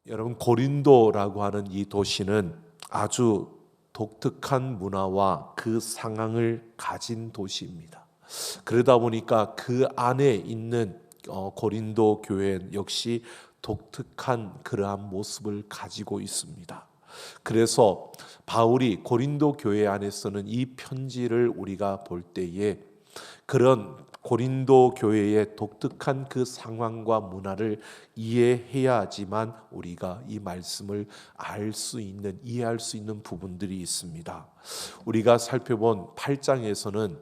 여러분, 고린도라고 하는 이 도시는 아주 독특한 문화와 그 상황을 가진 도시입니다. 그러다 보니까 그 안에 있는 고린도 교회 역시 독특한 그러한 모습을 가지고 있습니다. 그래서 바울이 고린도 교회 안에서는 이 편지를 우리가 볼 때에 그런 고린도 교회의 독특한 그 상황과 문화를 이해해야지만 우리가 이 말씀을 이해할 수 있는 부분들이 있습니다. 우리가 살펴본 8장에서는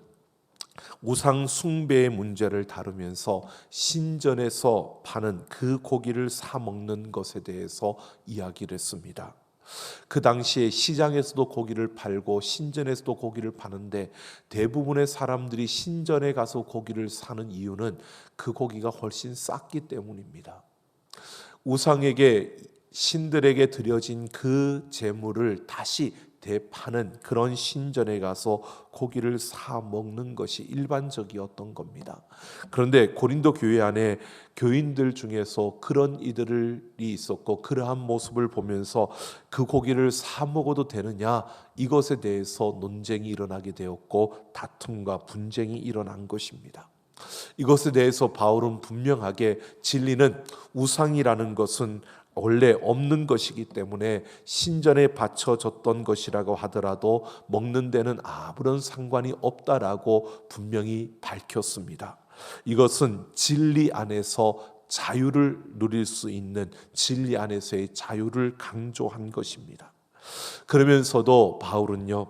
우상 숭배의 문제를 다루면서 신전에서 파는 그 고기를 사 먹는 것에 대해서 이야기를 했습니다. 그 당시에 시장에서도 고기를 팔고 신전에서도 고기를 파는데 대부분의 사람들이 신전에 가서 고기를 사는 이유는 그 고기가 훨씬 쌌기 때문입니다. 우상에게, 신들에게 드려진 그 제물을 다시 되파는 그런 신전에 가서 고기를 사 먹는 것이 일반적이었던 겁니다. 그런데 고린도 교회 안에 교인들 중에서 그런 이들이 있었고, 그러한 모습을 보면서 그 고기를 사 먹어도 되느냐, 이것에 대해서 논쟁이 일어나게 되었고 다툼과 분쟁이 일어난 것입니다. 이것에 대해서 바울은 분명하게 진리는 우상이라는 것은 원래 없는 것이기 때문에 신전에 바쳐졌던 것이라고 하더라도 먹는 데는 아무런 상관이 없다라고 분명히 밝혔습니다. 이것은 진리 안에서 자유를 누릴 수 있는, 진리 안에서의 자유를 강조한 것입니다. 그러면서도 바울은요,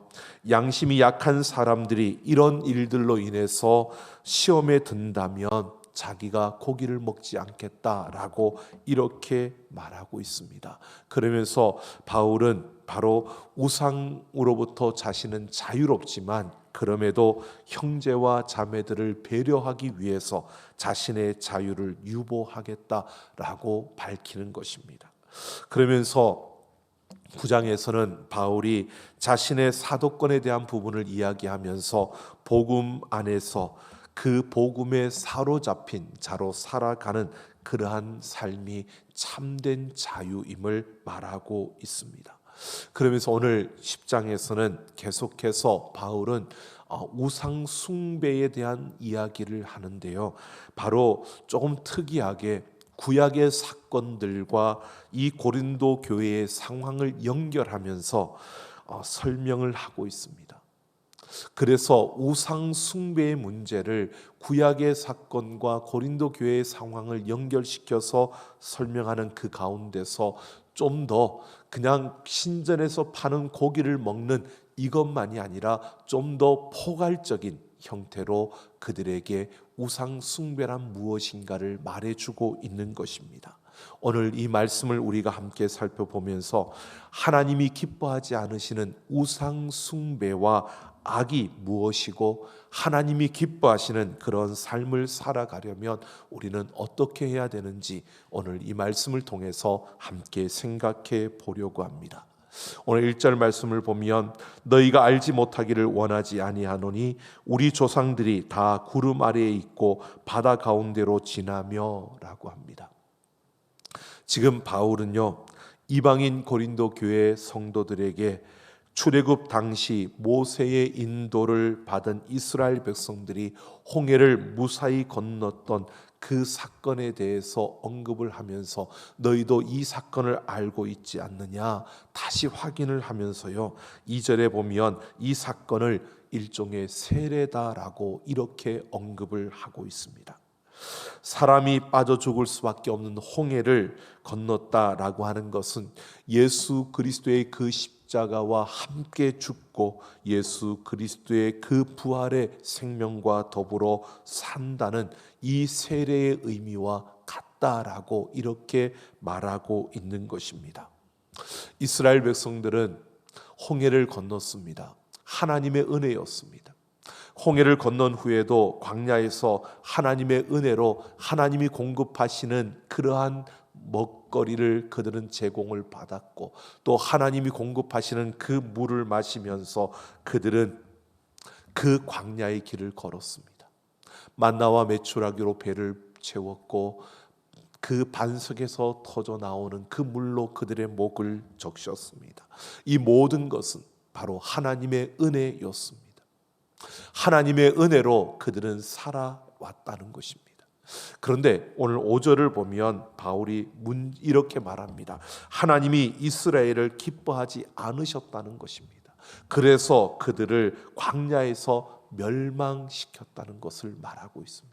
양심이 약한 사람들이 이런 일들로 인해서 시험에 든다면 자기가 고기를 먹지 않겠다라고 이렇게 말하고 있습니다. 그러면서 바울은 바로 우상으로부터 자신은 자유롭지만 그럼에도 형제와 자매들을 배려하기 위해서 자신의 자유를 유보하겠다라고 밝히는 것입니다. 그러면서 9장에서는 바울이 자신의 사도권에 대한 부분을 이야기하면서 복음 안에서 그 복음에 사로잡힌 자로 살아가는 그러한 삶이 참된 자유임을 말하고 있습니다. 그러면서 오늘 10장에서는 계속해서 바울은 우상 숭배에 대한 이야기를 하는데요, 바로 조금 특이하게 구약의 사건들과 이 고린도 교회의 상황을 연결하면서 설명을 하고 있습니다. 그래서 우상 숭배의 문제를 구약의 사건과 고린도 교회의 상황을 연결시켜서 설명하는 그 가운데서 좀 더 그냥 신전에서 파는 고기를 먹는 이것만이 아니라 좀 더 포괄적인 형태로 그들에게 우상 숭배란 무엇인가를 말해주고 있는 것입니다. 오늘 이 말씀을 우리가 함께 살펴보면서 하나님이 기뻐하지 않으시는 우상 숭배와 악이 무엇이고 하나님이 기뻐하시는 그런 삶을 살아가려면 우리는 어떻게 해야 되는지 오늘 이 말씀을 통해서 함께 생각해 보려고 합니다. 오늘 1절 말씀을 보면 너희가 알지 못하기를 원하지 아니하노니 우리 조상들이 다 구름 아래에 있고 바다 가운데로 지나며 라고 합니다. 지금 바울은요, 이방인 고린도 교회 성도들에게 출애굽 당시 모세의 인도를 받은 이스라엘 백성들이 홍해를 무사히 건넜던 그 사건에 대해서 언급을 하면서 너희도 이 사건을 알고 있지 않느냐 다시 확인을 하면서요, 2절에 보면 이 사건을 일종의 세례다라고 이렇게 언급을 하고 있습니다. 사람이 빠져 죽을 수밖에 없는 홍해를 건넜다라고 하는 것은 예수 그리스도의 그 십자가와 함께 죽고 예수 그리스도의 그 부활의 생명과 더불어 산다는 이 세례의 의미와 같다라고 이렇게 말하고 있는 것입니다. 이스라엘 백성들은 홍해를 건넜습니다. 하나님의 은혜였습니다. 홍해를 건넌 후에도 광야에서 하나님의 은혜로 하나님이 공급하시는 그러한 먹거리를 그들은 제공을 받았고 또 하나님이 공급하시는 그 물을 마시면서 그들은 그 광야의 길을 걸었습니다. 만나와 메추라기로 배를 채웠고 그 반석에서 터져 나오는 그 물로 그들의 목을 적셨습니다. 이 모든 것은 바로 하나님의 은혜였습니다. 하나님의 은혜로 그들은 살아왔다는 것입니다. 그런데 오늘 5절을 보면 바울이 이렇게 말합니다. 하나님이 이스라엘을 기뻐하지 않으셨다는 것입니다. 그래서 그들을 광야에서 멸망시켰다는 것을 말하고 있습니다.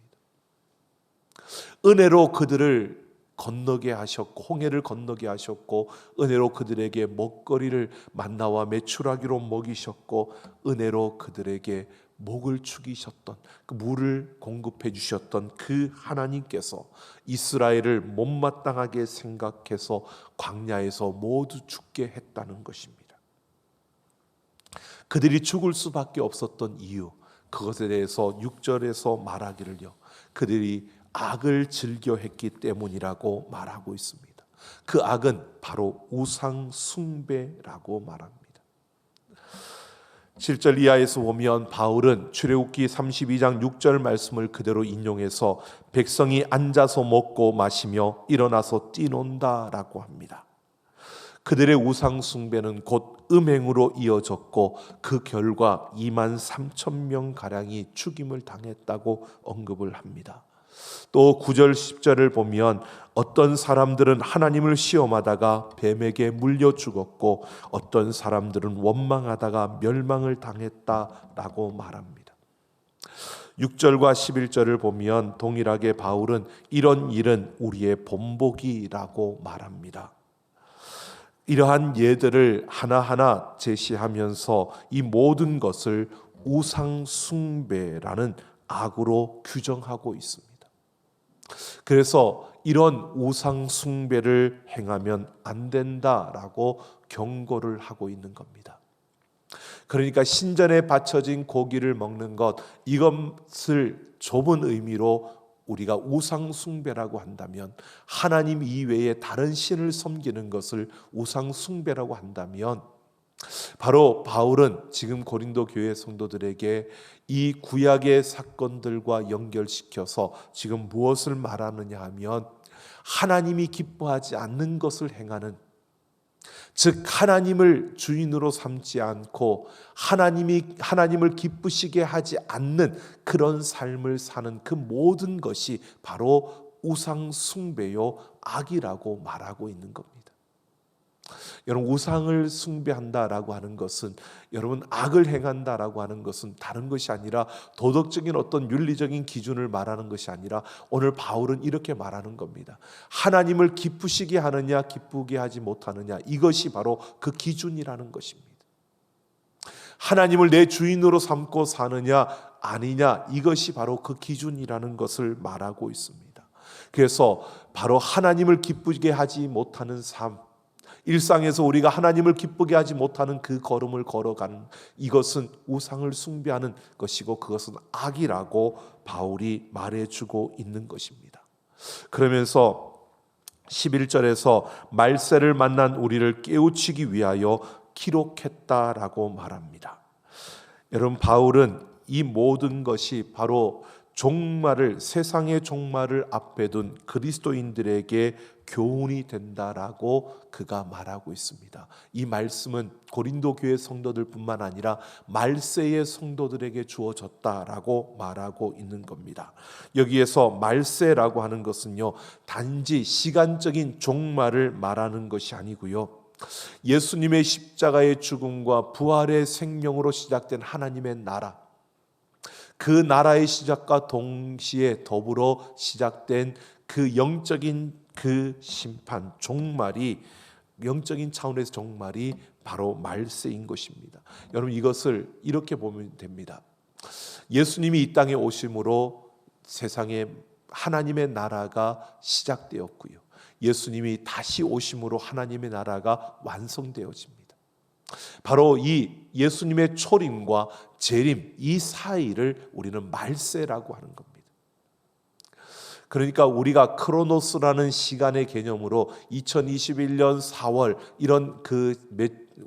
은혜로 그들을 건너게 하셨고 홍해를 건너게 하셨고 은혜로 그들에게 먹거리를 만나와 메추라기로 먹이셨고 은혜로 그들에게 목을 축이셨던 그 물을 공급해 주셨던 그 하나님께서 이스라엘을 못마땅하게 생각해서 광야에서 모두 죽게 했다는 것입니다. 그들이 죽을 수밖에 없었던 이유, 그것에 대해서 6절에서 말하기를요, 그들이 악을 즐겨 했기 때문이라고 말하고 있습니다. 그 악은 바로 우상 숭배라고 말합니다. 7절 이하에서 보면 바울은 출애굽기 32장 6절 말씀을 그대로 인용해서 백성이 앉아서 먹고 마시며 일어나서 뛰논다라고 합니다. 그들의 우상 숭배는 곧 음행으로 이어졌고 그 결과 2만 3천 명 가량이 죽임을 당했다고 언급을 합니다. 또 9절 10절을 보면 어떤 사람들은 하나님을 시험하다가 뱀에게 물려 죽었고 어떤 사람들은 원망하다가 멸망을 당했다라고 말합니다. 6절과 11절을 보면 동일하게 바울은 이런 일은 우리의 본보기라고 말합니다. 이러한 예들을 하나하나 제시하면서 이 모든 것을 우상 숭배라는 악으로 규정하고 있습니다. 그래서 이런 우상 숭배를 행하면 안 된다라고 경고를 하고 있는 겁니다. 그러니까 신전에 바쳐진 고기를 먹는 것, 이것을 좁은 의미로 우리가 우상 숭배라고 한다면, 하나님 이외에 다른 신을 섬기는 것을 우상 숭배라고 한다면, 바로 바울은 지금 고린도 교회 성도들에게 이 구약의 사건들과 연결시켜서 지금 무엇을 말하느냐 하면, 하나님이 기뻐하지 않는 것을 행하는, 즉 하나님을 주인으로 삼지 않고 하나님을 기쁘시게 하지 않는 그런 삶을 사는 그 모든 것이 바로 우상 숭배요 악이라고 말하고 있는 겁니다. 여러분, 우상을 숭배한다라고 하는 것은, 여러분 악을 행한다라고 하는 것은 다른 것이 아니라 도덕적인 어떤 윤리적인 기준을 말하는 것이 아니라 오늘 바울은 이렇게 말하는 겁니다. 하나님을 기쁘시게 하느냐 기쁘게 하지 못하느냐, 이것이 바로 그 기준이라는 것입니다. 하나님을 내 주인으로 삼고 사느냐 아니냐, 이것이 바로 그 기준이라는 것을 말하고 있습니다. 그래서 바로 하나님을 기쁘게 하지 못하는 삶, 일상에서 우리가 하나님을 기쁘게 하지 못하는 그 걸음을 걸어가는 이것은 우상을 숭배하는 것이고 그것은 악이라고 바울이 말해주고 있는 것입니다. 그러면서 11절에서 말세를 만난 우리를 깨우치기 위하여 기록했다라고 말합니다. 여러분, 바울은 이 모든 것이 바로 종말을, 세상의 종말을 앞에 둔 그리스도인들에게 교훈이 된다라고 그가 말하고 있습니다. 이 말씀은 고린도 교회 성도들뿐만 아니라 말세의 성도들에게 주어졌다라고 말하고 있는 겁니다. 여기에서 말세라고 하는 것은요, 단지 시간적인 종말을 말하는 것이 아니고요, 예수님의 십자가의 죽음과 부활의 생명으로 시작된 하나님의 나라, 그 나라의 시작과 동시에 더불어 시작된 그 영적인 그 심판, 종말이, 영적인 차원에서 종말이 바로 말세인 것입니다. 여러분, 이것을 이렇게 보면 됩니다. 예수님이 이 땅에 오심으로 세상에 하나님의 나라가 시작되었고요, 예수님이 다시 오심으로 하나님의 나라가 완성되어집니다. 바로 이 예수님의 초림과 재림, 이 사이를 우리는 말세라고 하는 겁니다. 그러니까 우리가 크로노스라는 시간의 개념으로 2021년 4월 이런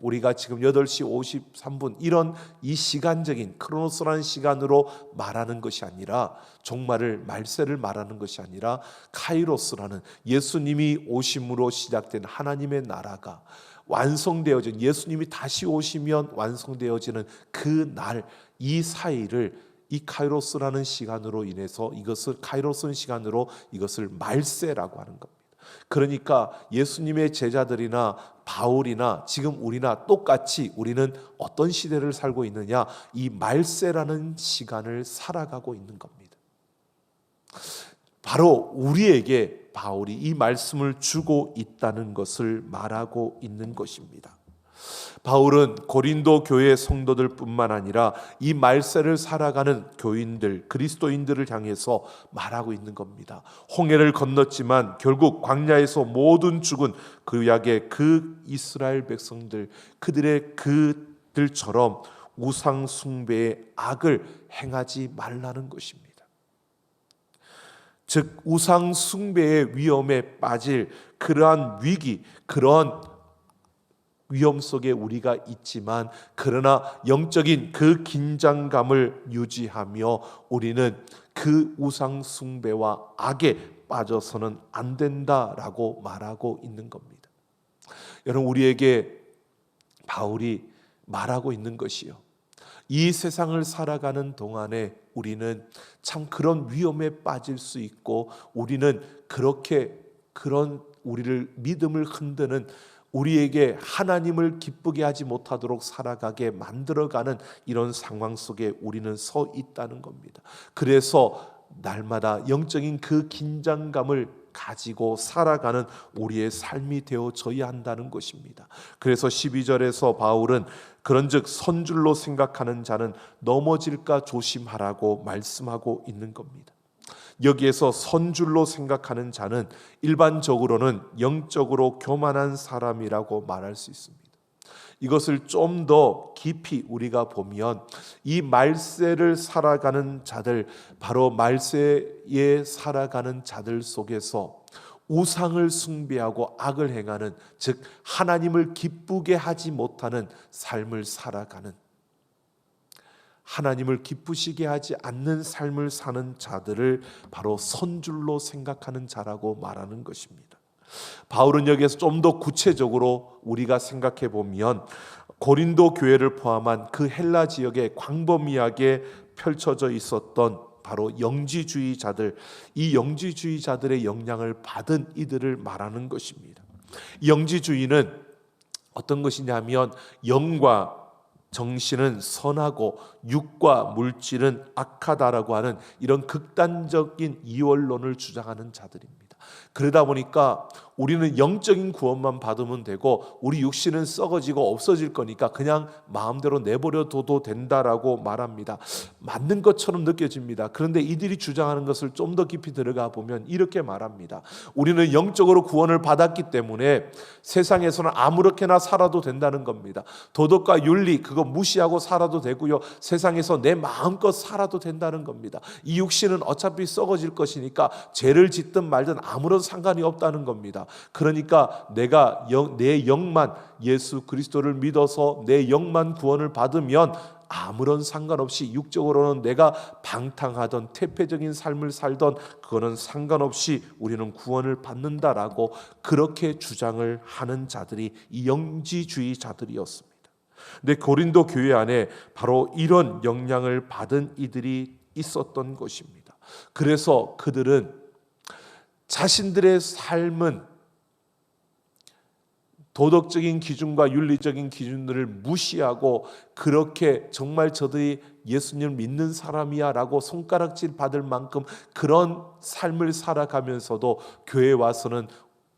우리가 지금 8시 53분 이런 이 시간적인 크로노스라는 시간으로 말하는 것이 아니라, 종말을 말세를 말하는 것이 아니라 카이로스라는 예수님이 오심으로 시작된 하나님의 나라가 완성되어진, 예수님이 다시 오시면 완성되어지는 그 날, 이 사이를 이 카이로스라는 시간으로 인해서, 이것을 카이로스는 시간으로 이것을 말세라고 하는 겁니다. 그러니까 예수님의 제자들이나 바울이나 지금 우리나 똑같이 우리는 어떤 시대를 살고 있느냐, 이 말세라는 시간을 살아가고 있는 겁니다. 바로 우리에게 바울이 이 말씀을 주고 있다는 것을 말하고 있는 것입니다. 바울은 고린도 교회 성도들뿐만 아니라 이 말세를 살아가는 교인들, 그리스도인들을 향해서 말하고 있는 겁니다. 홍해를 건넜지만 결국 광야에서 모든 죽은 구약의 그 이스라엘 백성들, 그들처럼 우상 숭배의 악을 행하지 말라는 것입니다. 즉 우상 숭배의 위험에 빠질 그러한 위기, 그런 위험 속에 우리가 있지만, 그러나 영적인 그 긴장감을 유지하며 우리는 그 우상 숭배와 악에 빠져서는 안 된다라고 말하고 있는 겁니다. 여러분, 우리에게 바울이 말하고 있는 것이요, 이 세상을 살아가는 동안에 우리는 참 그런 위험에 빠질 수 있고, 우리는 그런 우리를 믿음을 흔드는, 우리에게 하나님을 기쁘게 하지 못하도록 살아가게 만들어가는 이런 상황 속에 우리는 서 있다는 겁니다. 그래서 날마다 영적인 그 긴장감을 가지고 살아가는 우리의 삶이 되어져야 한다는 것입니다. 그래서 12절에서 바울은 그런즉 선줄로 생각하는 자는 넘어질까 조심하라고 말씀하고 있는 겁니다. 여기에서 선줄로 생각하는 자는 일반적으로는 영적으로 교만한 사람이라고 말할 수 있습니다. 이것을 좀 더 깊이 우리가 보면 이 말세를 살아가는 자들, 바로 말세에 살아가는 자들 속에서 우상을 숭배하고 악을 행하는, 즉 하나님을 기쁘게 하지 못하는 삶을 살아가는, 하나님을 기쁘시게 하지 않는 삶을 사는 자들을 바로 선줄로 생각하는 자라고 말하는 것입니다. 바울은 여기에서 좀 더 구체적으로 우리가 생각해 보면 고린도 교회를 포함한 그 헬라 지역에 광범위하게 펼쳐져 있었던 바로 영지주의자들, 이 영지주의자들의 영향을 받은 이들을 말하는 것입니다. 영지주의는 어떤 것이냐면 영과 정신은 선하고 육과 물질은 악하다라고 하는 이런 극단적인 이원론을 주장하는 자들입니다. 그러다 보니까 우리는 영적인 구원만 받으면 되고 우리 육신은 썩어지고 없어질 거니까 그냥 마음대로 내버려둬도 된다라고 말합니다. 맞는 것처럼 느껴집니다. 그런데 이들이 주장하는 것을 좀 더 깊이 들어가 보면 이렇게 말합니다. 우리는 영적으로 구원을 받았기 때문에 세상에서는 아무렇게나 살아도 된다는 겁니다. 도덕과 윤리 그거 무시하고 살아도 되고요, 세상에서 내 마음껏 살아도 된다는 겁니다. 이 육신은 어차피 썩어질 것이니까 죄를 짓든 말든 아무런 상관이 없다는 겁니다. 그러니까 내가 내 영만 예수 그리스도를 믿어서 내 영만 구원을 받으면 아무런 상관없이, 육적으로는 내가 방탕하던 태폐적인 삶을 살던 그거는 상관없이 우리는 구원을 받는다라고 그렇게 주장을 하는 자들이 이 영지주의자들이었습니다. 근데 고린도 교회 안에 바로 이런 영향을 받은 이들이 있었던 것입니다. 그래서 그들은 자신들의 삶은 도덕적인 기준과 윤리적인 기준들을 무시하고 그렇게 정말 저들이 예수님을 믿는 사람이야 라고 손가락질 받을 만큼 그런 삶을 살아가면서도 교회에 와서는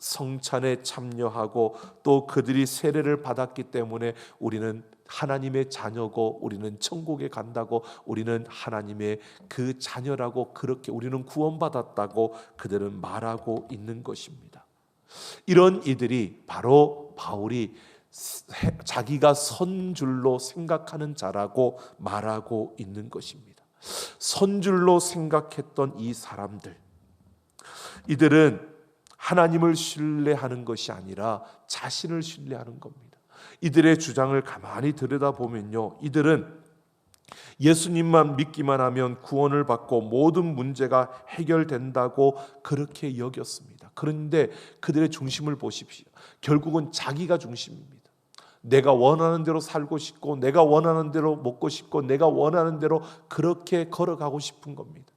성찬에 참여하고 또 그들이 세례를 받았기 때문에 우리는 하나님의 자녀고 우리는 천국에 간다고, 우리는 하나님의 그 자녀라고, 그렇게 우리는 구원받았다고 그들은 말하고 있는 것입니다. 이런 이들이 바로 바울이 자기가 선줄로 생각하는 자라고 말하고 있는 것입니다. 선줄로 생각했던 이 사람들, 이들은 하나님을 신뢰하는 것이 아니라 자신을 신뢰하는 겁니다. 이들의 주장을 가만히 들여다보면요, 이들은 예수님만 믿기만 하면 구원을 받고 모든 문제가 해결된다고 그렇게 여겼습니다. 그런데 그들의 중심을 보십시오. 결국은 자기가 중심입니다. 내가 원하는 대로 살고 싶고, 내가 원하는 대로 먹고 싶고, 내가 원하는 대로 그렇게 걸어가고 싶은 겁니다.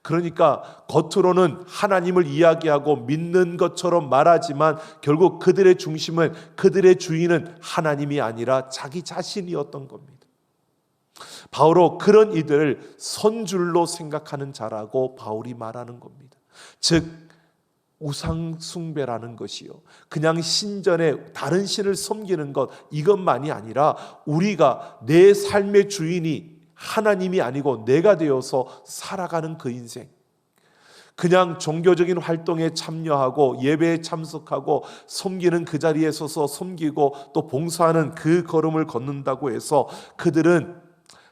그러니까 겉으로는 하나님을 이야기하고 믿는 것처럼 말하지만 결국 그들의 중심은, 그들의 주인은 하나님이 아니라 자기 자신이었던 겁니다. 바로 그런 이들을 선줄로 생각하는 자라고 바울이 말하는 겁니다. 즉 우상 숭배라는 것이요, 그냥 신전에 다른 신을 섬기는 것, 이것만이 아니라 우리가 내 삶의 주인이 하나님이 아니고 내가 되어서 살아가는 그 인생, 그냥 종교적인 활동에 참여하고 예배에 참석하고 섬기는 그 자리에 서서 섬기고 또 봉사하는 그 걸음을 걷는다고 해서 그들은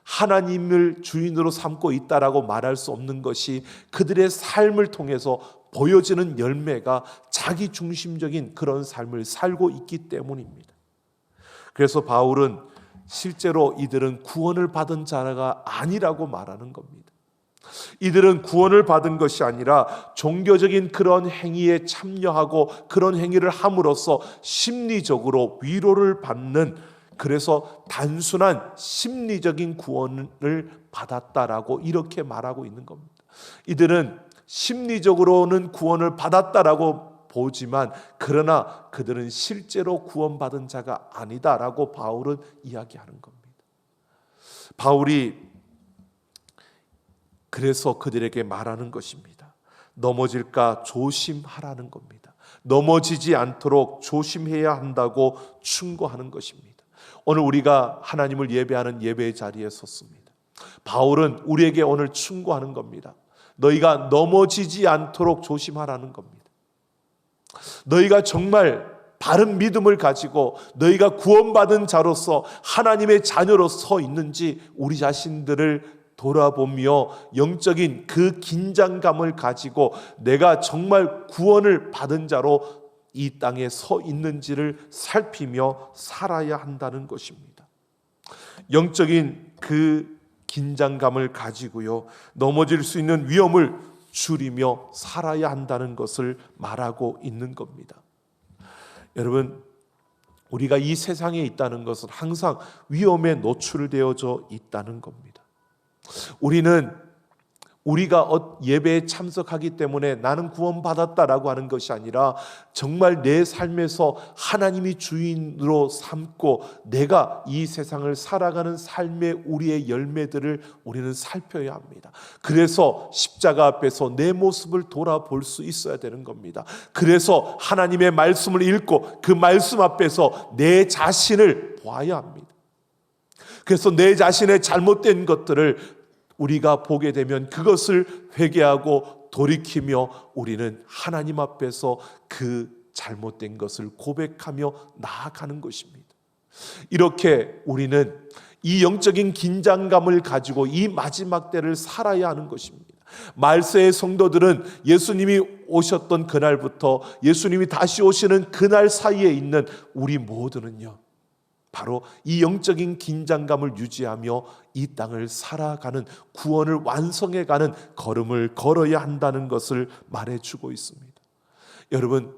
하나님을 주인으로 삼고 있다라고 말할 수 없는 것이, 그들의 삶을 통해서 보여지는 열매가 자기 중심적인 그런 삶을 살고 있기 때문입니다. 그래서 바울은 실제로 이들은 구원을 받은 자가 아니라고 말하는 겁니다. 이들은 구원을 받은 것이 아니라 종교적인 그런 행위에 참여하고 그런 행위를 함으로써 심리적으로 위로를 받는, 그래서 단순한 심리적인 구원을 받았다라고 이렇게 말하고 있는 겁니다. 이들은 심리적으로는 구원을 받았다라고 보지만 그러나 그들은 실제로 구원받은 자가 아니다라고 바울은 이야기하는 겁니다. 바울이 그래서 그들에게 말하는 것입니다. 넘어질까 조심하라는 겁니다. 넘어지지 않도록 조심해야 한다고 충고하는 것입니다. 오늘 우리가 하나님을 예배하는 예배의 자리에 섰습니다. 바울은 우리에게 오늘 충고하는 겁니다. 너희가 넘어지지 않도록 조심하라는 겁니다. 너희가 정말 바른 믿음을 가지고 너희가 구원받은 자로서 하나님의 자녀로 서 있는지 우리 자신들을 돌아보며 영적인 그 긴장감을 가지고 내가 정말 구원을 받은 자로 이 땅에 서 있는지를 살피며 살아야 한다는 것입니다. 영적인 그 긴장감을 가지고요, 넘어질 수 있는 위험을 줄이며 살아야 한다는 것을 말하고 있는 겁니다. 여러분, 우리가 이 세상에 있다는 것은 항상 위험에 노출되어져 있다는 겁니다. 우리가 예배에 참석하기 때문에 나는 구원받았다라고 하는 것이 아니라 정말 내 삶에서 하나님이 주인으로 삼고 내가 이 세상을 살아가는 삶의 우리의 열매들을 우리는 살펴야 합니다. 그래서 십자가 앞에서 내 모습을 돌아볼 수 있어야 되는 겁니다. 그래서 하나님의 말씀을 읽고 그 말씀 앞에서 내 자신을 보아야 합니다. 그래서 내 자신의 잘못된 것들을 우리가 보게 되면 그것을 회개하고 돌이키며 우리는 하나님 앞에서 그 잘못된 것을 고백하며 나아가는 것입니다. 이렇게 우리는 이 영적인 긴장감을 가지고 이 마지막 때를 살아야 하는 것입니다. 말세의 성도들은 예수님이 오셨던 그날부터 예수님이 다시 오시는 그날 사이에 있는 우리 모두는요, 바로 이 영적인 긴장감을 유지하며 이 땅을 살아가는, 구원을 완성해가는 걸음을 걸어야 한다는 것을 말해주고 있습니다. 여러분,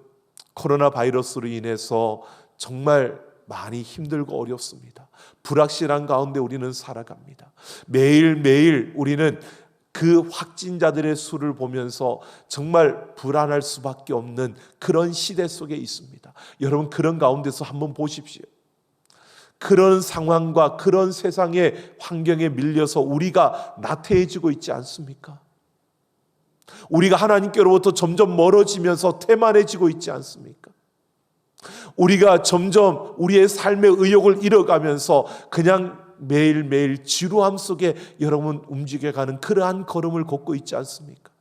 코로나 바이러스로 인해서 정말 많이 힘들고 어렵습니다. 불확실한 가운데 우리는 살아갑니다. 매일매일 우리는 그 확진자들의 수를 보면서 정말 불안할 수밖에 없는 그런 시대 속에 있습니다. 여러분, 그런 가운데서 한번 보십시오. 그런 상황과 그런 세상의 환경에 밀려서 우리가 나태해지고 있지 않습니까? 우리가 하나님께로부터 점점 멀어지면서 태만해지고 있지 않습니까? 우리가 점점 우리의 삶의 의욕을 잃어가면서 그냥 매일매일 지루함 속에 여러분 움직여가는 그러한 걸음을 걷고 있지 않습니까?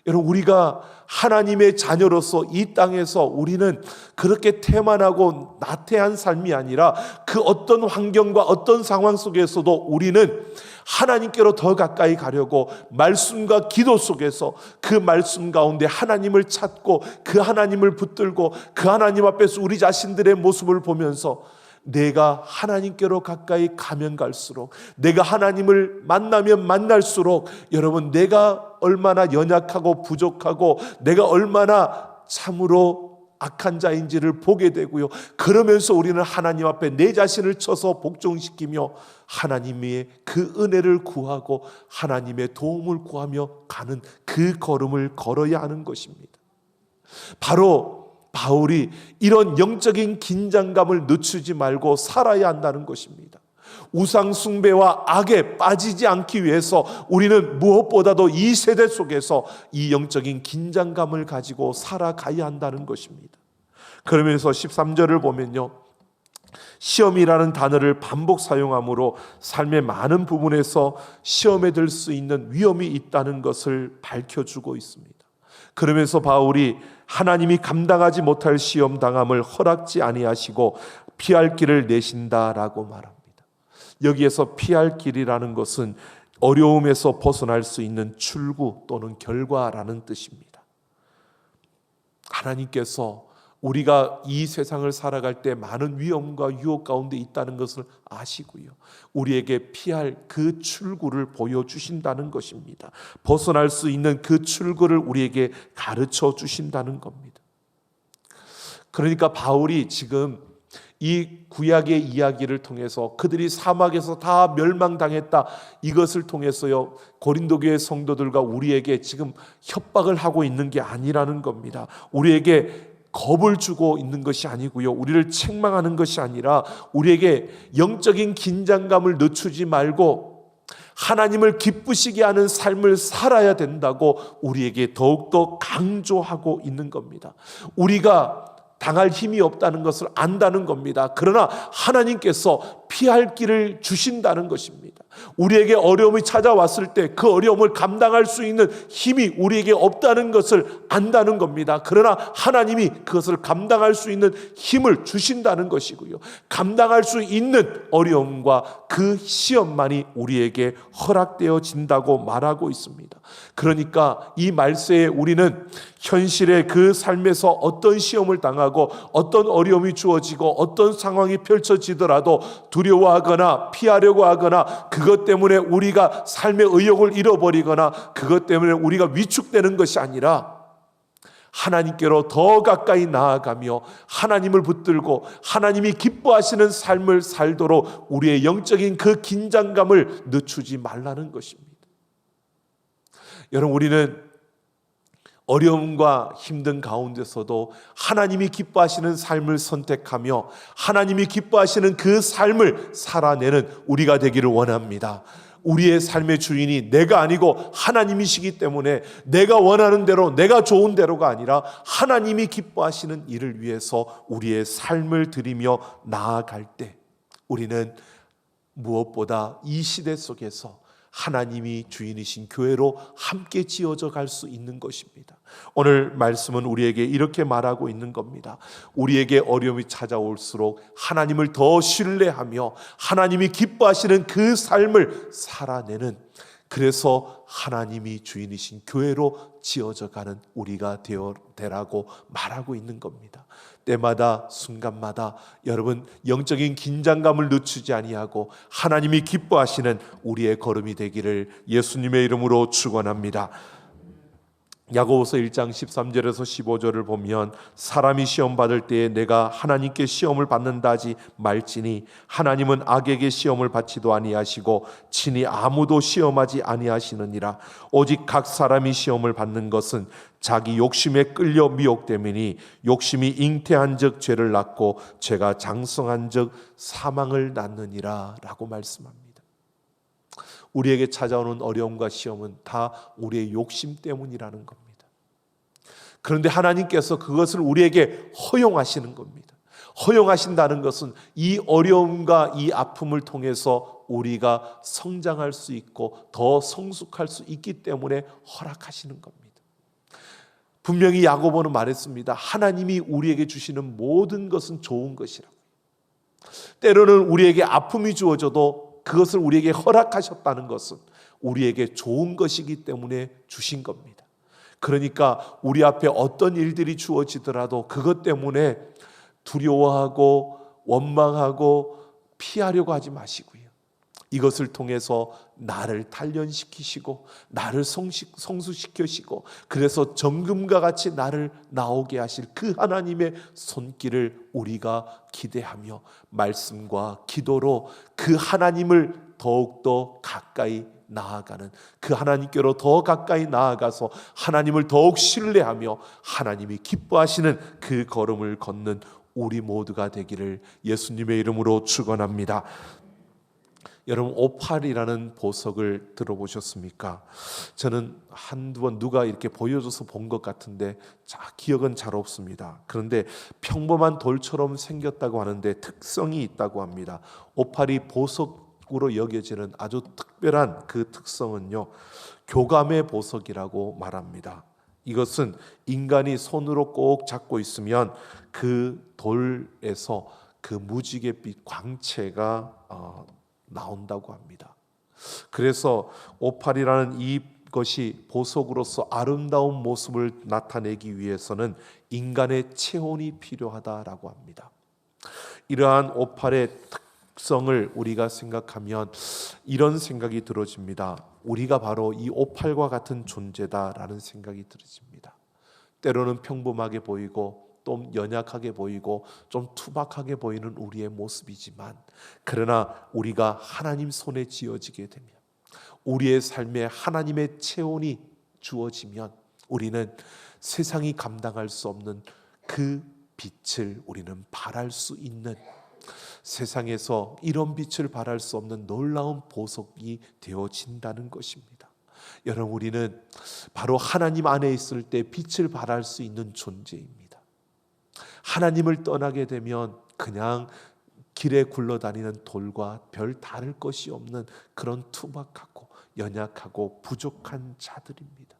여러분, 우리가 하나님의 자녀로서 이 땅에서 우리는 그렇게 태만하고 나태한 삶이 아니라 그 어떤 환경과 어떤 상황 속에서도 우리는 하나님께로 더 가까이 가려고 말씀과 기도 속에서 그 말씀 가운데 하나님을 찾고 그 하나님을 붙들고 그 하나님 앞에서 우리 자신들의 모습을 보면서 내가 하나님께로 가까이 가면 갈수록, 내가 하나님을 만나면 만날수록, 여러분, 내가 얼마나 연약하고 부족하고 내가 얼마나 참으로 악한 자인지를 보게 되고요. 그러면서 우리는 하나님 앞에 내 자신을 쳐서 복종시키며 하나님의 그 은혜를 구하고 하나님의 도움을 구하며 가는 그 걸음을 걸어야 하는 것입니다. 바로 바울이 이런 영적인 긴장감을 늦추지 말고 살아야 한다는 것입니다. 우상 숭배와 악에 빠지지 않기 위해서 우리는 무엇보다도 이 세대 속에서 이 영적인 긴장감을 가지고 살아가야 한다는 것입니다. 그러면서 13절을 보면요, 시험이라는 단어를 반복 사용함으로 삶의 많은 부분에서 시험에 들 수 있는 위험이 있다는 것을 밝혀주고 있습니다. 그러면서 바울이 하나님이 감당하지 못할 시험 당함을 허락지 아니하시고 피할 길을 내신다라고 말합니다. 여기에서 피할 길이라는 것은 어려움에서 벗어날 수 있는 출구 또는 결과라는 뜻입니다. 하나님께서 우리가 이 세상을 살아갈 때 많은 위험과 유혹 가운데 있다는 것을 아시고요, 우리에게 피할 그 출구를 보여주신다는 것입니다. 벗어날 수 있는 그 출구를 우리에게 가르쳐 주신다는 겁니다. 그러니까 바울이 지금 이 구약의 이야기를 통해서 그들이 사막에서 다 멸망당했다, 이것을 통해서요, 고린도 교회 성도들과 우리에게 지금 협박을 하고 있는 게 아니라는 겁니다. 우리에게 겁을 주고 있는 것이 아니고요, 우리를 책망하는 것이 아니라 우리에게 영적인 긴장감을 늦추지 말고 하나님을 기쁘시게 하는 삶을 살아야 된다고 우리에게 더욱더 강조하고 있는 겁니다. 우리가 당할 힘이 없다는 것을 안다는 겁니다. 그러나 하나님께서 피할 길을 주신다는 것입니다. 우리에게 어려움이 찾아왔을 때 그 어려움을 감당할 수 있는 힘이 우리에게 없다는 것을 안다는 겁니다. 그러나 하나님이 그것을 감당할 수 있는 힘을 주신다는 것이고요, 감당할 수 있는 어려움과 그 시험만이 우리에게 허락되어진다고 말하고 있습니다. 그러니까 이 말세에 우리는 현실의 그 삶에서 어떤 시험을 당하고 어떤 어려움이 주어지고 어떤 상황이 펼쳐지더라도 두려워하거나 피하려고 하거나 그것 때문에 우리가 삶의 의욕을 잃어버리거나 그것 때문에 우리가 위축되는 것이 아니라 하나님께로 더 가까이 나아가며 하나님을 붙들고 하나님이 기뻐하시는 삶을 살도록 우리의 영적인 그 긴장감을 늦추지 말라는 것입니다. 여러분, 우리는 어려움과 힘든 가운데서도 하나님이 기뻐하시는 삶을 선택하며 하나님이 기뻐하시는 그 삶을 살아내는 우리가 되기를 원합니다. 우리의 삶의 주인이 내가 아니고 하나님이시기 때문에 내가 원하는 대로, 내가 좋은 대로가 아니라 하나님이 기뻐하시는 일을 위해서 우리의 삶을 드리며 나아갈 때 우리는 무엇보다 이 시대 속에서 하나님이 주인이신 교회로 함께 지어져 갈 수 있는 것입니다. 오늘 말씀은 우리에게 이렇게 말하고 있는 겁니다. 우리에게 어려움이 찾아올수록 하나님을 더 신뢰하며 하나님이 기뻐하시는 그 삶을 살아내는, 그래서 하나님이 주인이신 교회로 지어져 가는 우리가 되라고 말하고 있는 겁니다. 때마다 순간마다 여러분 영적인 긴장감을 늦추지 아니하고 하나님이 기뻐하시는 우리의 걸음이 되기를 예수님의 이름으로 축원합니다. 야고보서 1장 13절에서 15절을 보면 사람이 시험 받을 때에 내가 하나님께 시험을 받는다 하지 말지니 하나님은 악에게 시험을 받지도 아니하시고 친히 아무도 시험하지 아니하시느니라. 오직 각 사람이 시험을 받는 것은 자기 욕심에 끌려 미혹됨이니 욕심이 잉태한즉 죄를 낳고 죄가 장성한즉 사망을 낳느니라 라고 말씀합니다. 우리에게 찾아오는 어려움과 시험은 다 우리의 욕심 때문이라는 겁니다. 그런데 하나님께서 그것을 우리에게 허용하시는 겁니다. 허용하신다는 것은 이 어려움과 이 아픔을 통해서 우리가 성장할 수 있고 더 성숙할 수 있기 때문에 허락하시는 겁니다. 분명히 야고보는 말했습니다. 하나님이 우리에게 주시는 모든 것은 좋은 것이라고. 때로는 우리에게 아픔이 주어져도 그것을 우리에게 허락하셨다는 것은 우리에게 좋은 것이기 때문에 주신 겁니다. 그러니까 우리 앞에 어떤 일들이 주어지더라도 그것 때문에 두려워하고 원망하고 피하려고 하지 마시고요. 이것을 통해서 나를 단련시키시고 나를 성수시키시고 그래서 정금과 같이 나를 나오게 하실 그 하나님의 손길을 우리가 기대하며 말씀과 기도로 그 하나님을 더욱더 가까이 나아가는, 그 하나님께로 더 가까이 나아가서 하나님을 더욱 신뢰하며 하나님이 기뻐하시는 그 걸음을 걷는 우리 모두가 되기를 예수님의 이름으로 축원합니다. 여러분, 오팔이라는 보석을 들어보셨습니까? 저는 한두 번 누가 이렇게 보여줘서 본 것 같은데 기억은 잘 없습니다. 그런데 평범한 돌처럼 생겼다고 하는데 특성이 있다고 합니다. 오팔이 보석으로 여겨지는 아주 특별한 그 특성은요, 교감의 보석이라고 말합니다. 이것은 인간이 손으로 꼭 잡고 있으면 그 돌에서 그 무지갯빛 광채가 나온다고 합니다. 그래서 오팔이라는 이것이 보석으로서 아름다운 모습을 나타내기 위해서는 인간의 체온이 필요하다라고 합니다. 이러한 오팔의 특성을 우리가 생각하면 이런 생각이 들어집니다. 우리가 바로 이 오팔과 같은 존재다라는 생각이 들어집니다. 때로는 평범하게 보이고 좀 연약하게 보이고 좀 투박하게 보이는 우리의 모습이지만, 그러나 우리가 하나님 손에 쥐어지게 되면, 우리의 삶에 하나님의 체온이 주어지면 우리는 세상이 감당할 수 없는 그 빛을 우리는 발할 수 있는, 세상에서 이런 빛을 발할 수 없는 놀라운 보석이 되어진다는 것입니다. 여러분, 우리는 바로 하나님 안에 있을 때 빛을 발할 수 있는 존재입니다. 하나님을 떠나게 되면 그냥 길에 굴러다니는 돌과 별 다를 것이 없는 그런 투박하고 연약하고 부족한 자들입니다.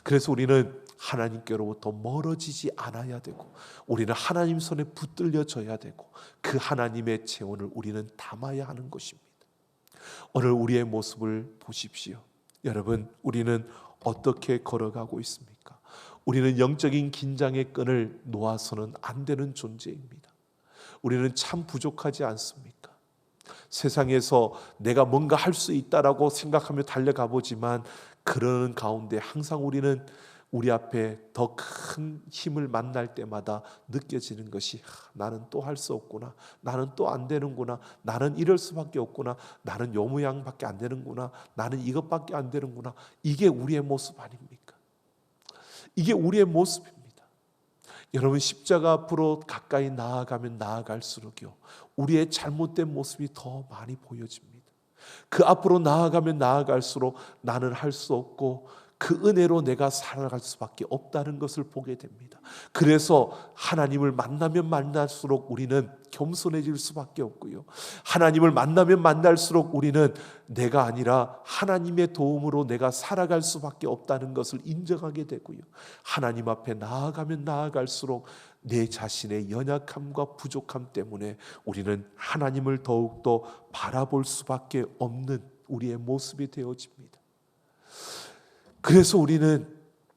그래서 우리는 하나님께로부터 멀어지지 않아야 되고, 우리는 하나님 손에 붙들려져야 되고, 그 하나님의 체온을 우리는 담아야 하는 것입니다. 오늘 우리의 모습을 보십시오. 여러분, 우리는 어떻게 걸어가고 있습니까? 우리는 영적인 긴장의 끈을 놓아서는 안 되는 존재입니다. 우리는 참 부족하지 않습니까? 세상에서 내가 뭔가 할 수 있다라고 생각하며 달려가 보지만, 그러는 가운데 항상 우리는 우리 앞에 더 큰 힘을 만날 때마다 느껴지는 것이, 나는 또 할 수 없구나, 나는 또 안 되는구나, 나는 이럴 수밖에 없구나, 나는 요 모양밖에 안 되는구나, 나는 이것밖에 안 되는구나. 이게 우리의 모습 아닙니까? 이게 우리의 모습입니다. 여러분, 십자가 앞으로 가까이 나아가면 나아갈수록요, 우리의 잘못된 모습이 더 많이 보여집니다. 그 앞으로 나아가면 나아갈수록 나는 할 수 없고 그 은혜로 내가 살아갈 수밖에 없다는 것을 보게 됩니다. 그래서 하나님을 만나면 만날수록 우리는 겸손해질 수밖에 없고요, 하나님을 만나면 만날수록 우리는 내가 아니라 하나님의 도움으로 내가 살아갈 수밖에 없다는 것을 인정하게 되고요, 하나님 앞에 나아가면 나아갈수록 내 자신의 연약함과 부족함 때문에 우리는 하나님을 더욱더 바라볼 수밖에 없는 우리의 모습이 되어집니다. 그래서 우리는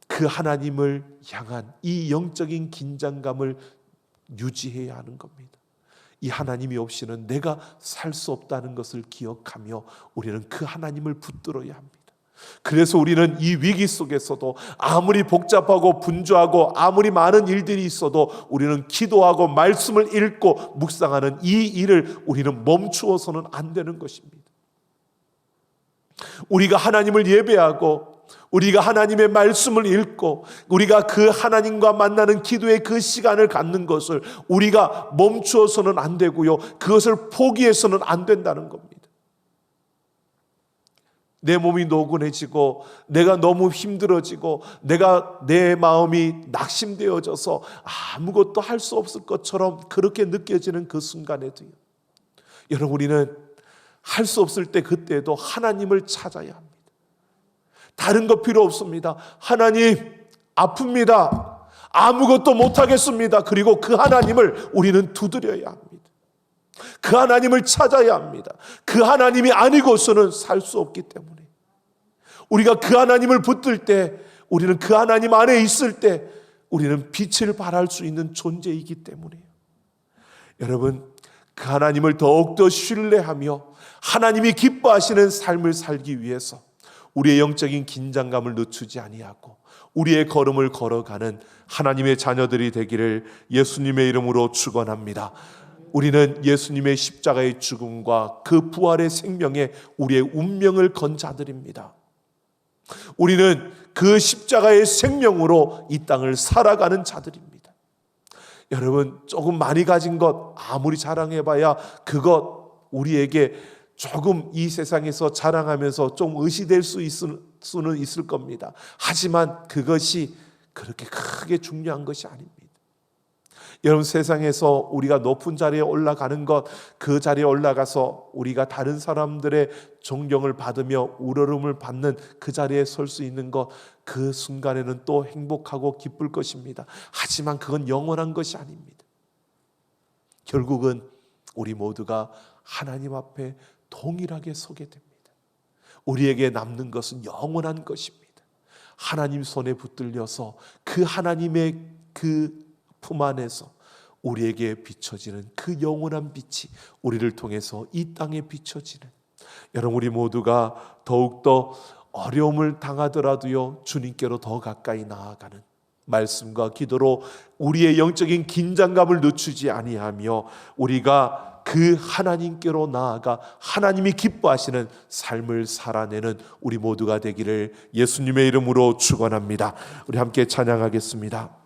그 하나님을 향한 이 영적인 긴장감을 유지해야 하는 겁니다. 이 하나님이 없이는 내가 살 수 없다는 것을 기억하며 우리는 그 하나님을 붙들어야 합니다. 그래서 우리는 이 위기 속에서도 아무리 복잡하고 분주하고 아무리 많은 일들이 있어도 우리는 기도하고 말씀을 읽고 묵상하는 이 일을 우리는 멈추어서는 안 되는 것입니다. 우리가 하나님을 예배하고 우리가 하나님의 말씀을 읽고 우리가 그 하나님과 만나는 기도의 그 시간을 갖는 것을 우리가 멈추어서는 안 되고요, 그것을 포기해서는 안 된다는 겁니다. 내 몸이 노곤해지고 내가 너무 힘들어지고 내 마음이 낙심되어져서 아무것도 할 수 없을 것처럼 그렇게 느껴지는 그 순간에도요, 여러분, 우리는 할 수 없을 때 그때도 하나님을 찾아야 합니다. 다른 거 필요 없습니다. 하나님, 아픕니다. 아무것도 못하겠습니다. 그리고 그 하나님을 우리는 두드려야 합니다. 그 하나님을 찾아야 합니다. 그 하나님이 아니고서는 살 수 없기 때문에 우리가 그 하나님을 붙들 때, 우리는 그 하나님 안에 있을 때 우리는 빛을 발할 수 있는 존재이기 때문에요. 여러분, 그 하나님을 더욱더 신뢰하며 하나님이 기뻐하시는 삶을 살기 위해서 우리의 영적인 긴장감을 늦추지 아니하고 우리의 걸음을 걸어가는 하나님의 자녀들이 되기를 예수님의 이름으로 축원합니다. 우리는 예수님의 십자가의 죽음과 그 부활의 생명에 우리의 운명을 건 자들입니다. 우리는 그 십자가의 생명으로 이 땅을 살아가는 자들입니다. 여러분, 조금 많이 가진 것 아무리 자랑해봐야 그것 우리에게 조금 이 세상에서 자랑하면서 좀 의시될 수는 있을 겁니다. 하지만 그것이 그렇게 크게 중요한 것이 아닙니다. 여러분, 세상에서 우리가 높은 자리에 올라가는 것, 그 자리에 올라가서 우리가 다른 사람들의 존경을 받으며 우러름을 받는 그 자리에 설 수 있는 것, 그 순간에는 또 행복하고 기쁠 것입니다. 하지만 그건 영원한 것이 아닙니다. 결국은 우리 모두가 하나님 앞에 동일하게 서게 됩니다. 우리에게 남는 것은 영원한 것입니다. 하나님 손에 붙들려서 그 하나님의 그 품 안에서 우리에게 비춰지는 그 영원한 빛이 우리를 통해서 이 땅에 비춰지는, 여러분, 우리 모두가 더욱더 어려움을 당하더라도요 주님께로 더 가까이 나아가는 말씀과 기도로 우리의 영적인 긴장감을 늦추지 아니하며 우리가 그 하나님께로 나아가 하나님이 기뻐하시는 삶을 살아내는 우리 모두가 되기를 예수님의 이름으로 축원합니다. 우리 함께 찬양하겠습니다.